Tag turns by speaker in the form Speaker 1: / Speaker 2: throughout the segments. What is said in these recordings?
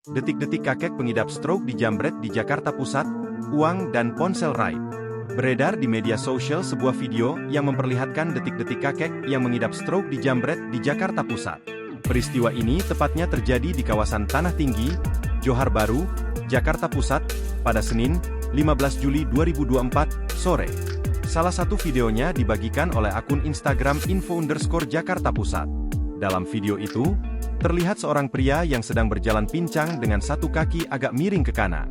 Speaker 1: Detik-detik kakek pengidap stroke dijambret di Jakarta Pusat, uang dan ponsel raib. Beredar di media sosial sebuah video yang memperlihatkan detik-detik kakek yang mengidap stroke dijambret di Jakarta Pusat. Peristiwa ini tepatnya terjadi di kawasan Tanah Tinggi, Johar Baru, Jakarta Pusat, pada Senin, 15 Juli 2024, sore. Salah satu videonya dibagikan oleh akun Instagram @info_Jakarta Pusat. Dalam video itu, terlihat seorang pria yang sedang berjalan pincang dengan satu kaki agak miring ke kanan.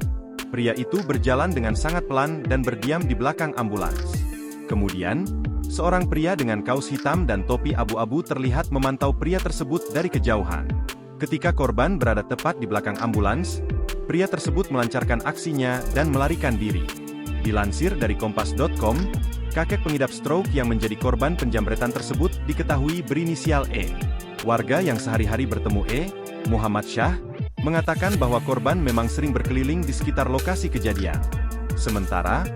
Speaker 1: Pria itu berjalan dengan sangat pelan dan berdiam di belakang ambulans. Kemudian, seorang pria dengan kaos hitam dan topi abu-abu terlihat memantau pria tersebut dari kejauhan. Ketika korban berada tepat di belakang ambulans, pria tersebut melancarkan aksinya dan melarikan diri. Dilansir dari kompas.com, kakek pengidap stroke yang menjadi korban penjambretan tersebut diketahui berinisial E. Warga yang sehari-hari bertemu E, Muhammad Syah, mengatakan bahwa korban memang sering berkeliling di sekitar lokasi kejadian. Sementara,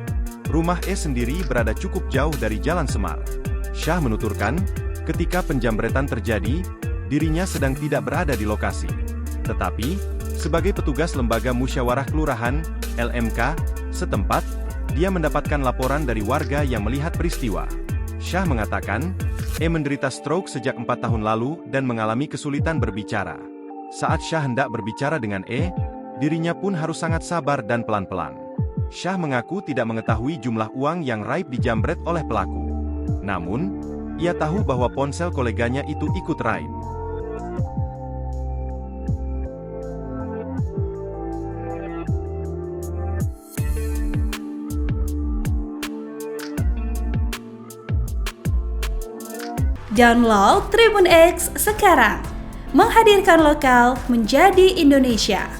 Speaker 1: rumah E sendiri berada cukup jauh dari Jalan Semar. Syah menuturkan, ketika penjambretan terjadi, dirinya sedang tidak berada di lokasi. Tetapi, sebagai petugas Lembaga Musyawarah Kelurahan, LMK, setempat, dia mendapatkan laporan dari warga yang melihat peristiwa. Syah mengatakan, E menderita stroke sejak 4 tahun lalu dan mengalami kesulitan berbicara. Saat Syah hendak berbicara dengan E, dirinya pun harus sangat sabar dan pelan-pelan. Syah mengaku tidak mengetahui jumlah uang yang raib dijambret oleh pelaku. Namun, ia tahu bahwa ponsel koleganya itu ikut raib.
Speaker 2: Download Tribun X sekarang, menghadirkan lokal menjadi Indonesia.